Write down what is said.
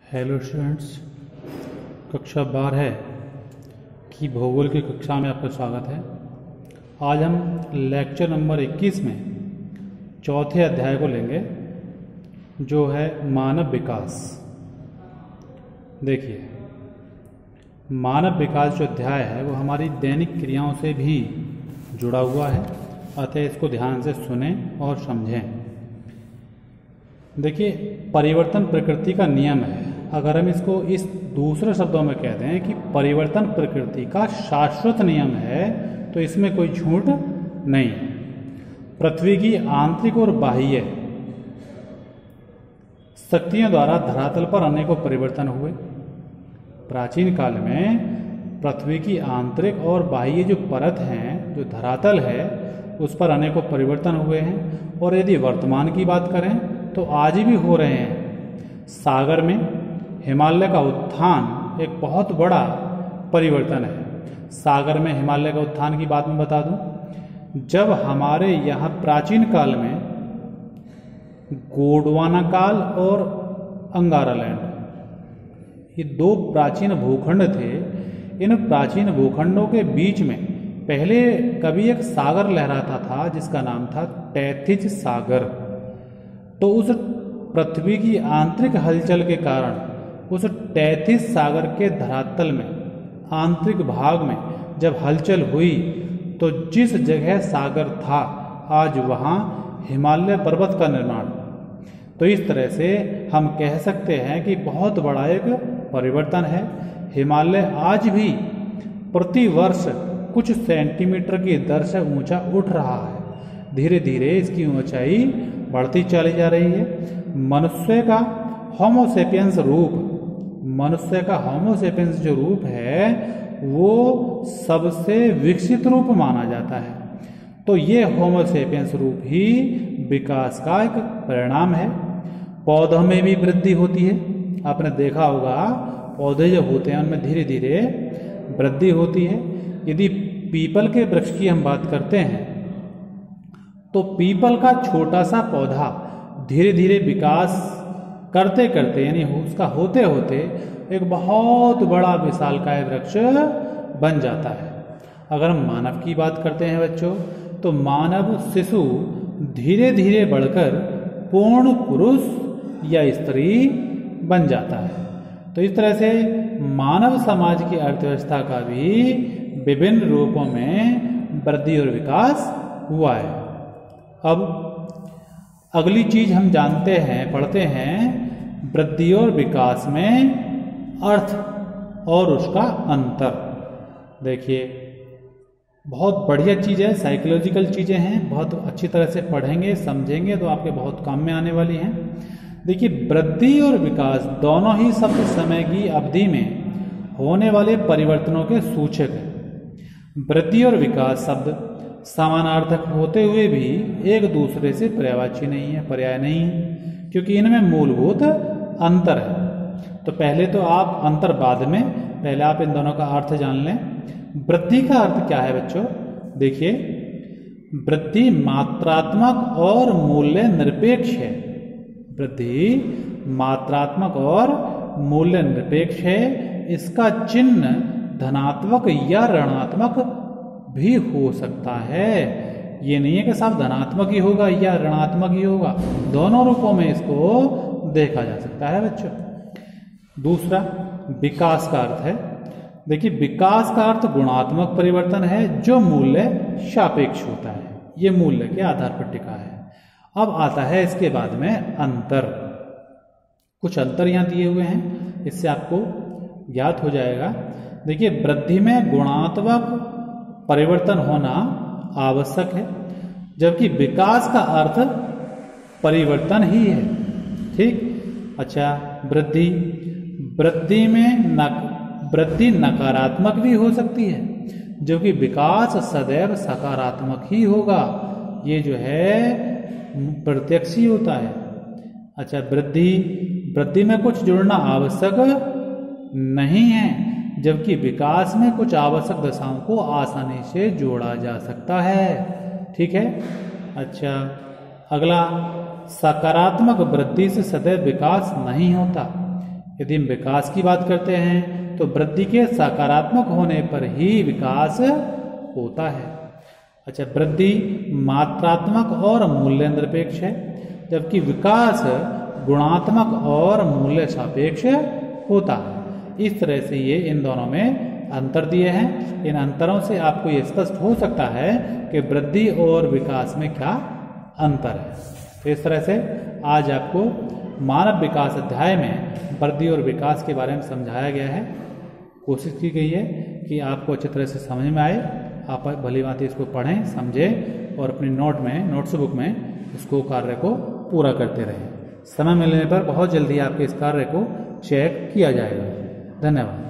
Hello students, कक्षा 12 की भूगोल की कक्षा में आपका स्वागत है। आज हम लेक्चर नंबर 21 में चौथे अध्याय को लेंगे, जो है मानव विकास। देखिए, मानव विकास जो अध्याय है वो हमारी दैनिक क्रियाओं से भी जुड़ा हुआ है, अतः इसको ध्यान से सुनें और समझें। देखिए, परिवर्तन प्रकृति का नियम है। अगर हम इसको इस दूसरे शब्दों में कहते हैं कि परिवर्तन प्रकृति का शाश्वत नियम है, तो इसमें कोई झूठ नहीं है। पृथ्वी की आंतरिक और बाह्य शक्तियों द्वारा धरातल पर अनेकों परिवर्तन हुए। प्राचीन काल में पृथ्वी की आंतरिक और बाह्य जो परत हैं, जो धरातल है, उस पर अनेकों परिवर्तन हुए हैं। और यदि वर्तमान की बात करें तो आज भी हो रहे हैं। सागर में हिमालय का उत्थान एक बहुत बड़ा परिवर्तन है। सागर में हिमालय का उत्थान की बात मैं बता दूं, जब हमारे यहाँ प्राचीन काल में गोंडवाना काल और अंगारा लैंड, ये दो प्राचीन भूखंड थे। इन प्राचीन भूखंडों के बीच में पहले कभी एक सागर लहराता था जिसका नाम था टैथिज सागर। तो उस पृथ्वी की आंतरिक हलचल के कारण उस टैथिज सागर के धरातल में, आंतरिक भाग में जब हलचल हुई, तो जिस जगह सागर था आज वहाँ हिमालय पर्वत का निर्माण। तो इस तरह से हम कह सकते हैं कि बहुत बड़ा एक परिवर्तन है। हिमालय आज भी प्रति वर्ष कुछ सेंटीमीटर की दर से ऊंचा उठ रहा है। धीरे धीरे इसकी ऊंचाई बढ़ती चली जा रही है। मनुष्य का होमोसेपियंस रूप, मनुष्य का होमोसेपियंस जो रूप है वो सबसे विकसित रूप माना जाता है। तो ये होमोसेपियंस रूप ही विकास का एक परिणाम है। पौधों में भी वृद्धि होती है। आपने देखा होगा, पौधे जो होते हैं उनमें धीरे धीरे वृद्धि होती है। यदि पीपल के वृक्ष की हम बात करते हैं तो पीपल का छोटा सा पौधा धीरे धीरे विकास करते करते, यानी उसका होते होते एक बहुत बड़ा विशालकाय वृक्ष बन जाता है। अगर हम मानव की बात करते हैं बच्चों, तो मानव शिशु धीरे धीरे बढ़कर पूर्ण पुरुष या स्त्री बन जाता है। तो इस तरह से मानव समाज की अर्थव्यवस्था का भी विभिन्न रूपों में वृद्धि और विकास हुआ है। अब अगली चीज हम जानते हैं, पढ़ते हैं, वृद्धि और विकास में अर्थ और उसका अंतर। देखिए, बहुत बढ़िया चीज है, साइकोलॉजिकल चीजें हैं, बहुत अच्छी तरह से पढ़ेंगे समझेंगे तो आपके बहुत काम में आने वाली हैं। देखिए, वृद्धि और विकास दोनों ही शब्द समय की अवधि में होने वाले परिवर्तनों के सूचक हैं। वृद्धि और विकास शब्द समानार्थक होते हुए भी एक दूसरे से पर्यायवाची नहीं है, पर्याय नहीं है, क्योंकि इनमें मूलभूत अंतर है। तो पहले तो आप अंतर बाद में, पहले आप इन दोनों का अर्थ जान लें। वृद्धि का अर्थ क्या है बच्चों? देखिए, वृद्धि मात्रात्मक और मूल्य निरपेक्ष है। वृद्धि मात्रात्मक और मूल्य निरपेक्ष है। इसका चिन्ह धनात्मक या ऋणात्मक भी हो सकता है। ये नहीं है कि साफ धनात्मक ही होगा या ऋणात्मक ही होगा, दोनों रूपों में इसको देखा जा सकता है बच्चों। दूसरा, विकास का अर्थ है। देखिए, विकास का अर्थ गुणात्मक परिवर्तन है जो मूल्य सापेक्ष होता है। ये मूल्य के आधार पर टिका है। अब आता है इसके बाद में अंतर। कुछ अंतर यहाँ दिए हुए हैं, इससे आपको ज्ञात हो जाएगा। देखिए, वृद्धि में गुणात्मक परिवर्तन होना आवश्यक है, जबकि विकास का अर्थ परिवर्तन ही है। ठीक? अच्छा, वृद्धि में वृद्धि नकारात्मक भी हो सकती है, जबकि विकास सदैव सकारात्मक ही होगा। ये जो है प्रत्यक्ष ही होता है। अच्छा, वृद्धि में कुछ जुड़ना आवश्यक नहीं है, जबकि विकास में कुछ आवश्यक दशाओं को आसानी से जोड़ा जा सकता है। ठीक है? अच्छा, अगला, सकारात्मक वृद्धि से सदैव विकास नहीं होता। यदि हम विकास की बात करते हैं तो वृद्धि के सकारात्मक होने पर ही विकास होता है। अच्छा, वृद्धि मात्रात्मक और मूल्य निरपेक्ष है, जबकि विकास गुणात्मक और मूल्य सापेक्ष होता है। इस तरह से ये इन दोनों में अंतर दिए हैं। इन अंतरों से आपको ये स्पष्ट हो सकता है कि वृद्धि और विकास में क्या अंतर है। तो इस तरह से आज आपको मानव विकास अध्याय में वृद्धि और विकास के बारे में समझाया गया है। कोशिश की गई है कि आपको अच्छी तरह से समझ में आए, आप भली भांति इसको पढ़ें, समझें और अपनी नोट्स बुक में इसको कार्य को पूरा करते रहें। समय मिलने पर बहुत जल्दी आपके इस कार्य को चेक किया जाएगा। धन्यवाद।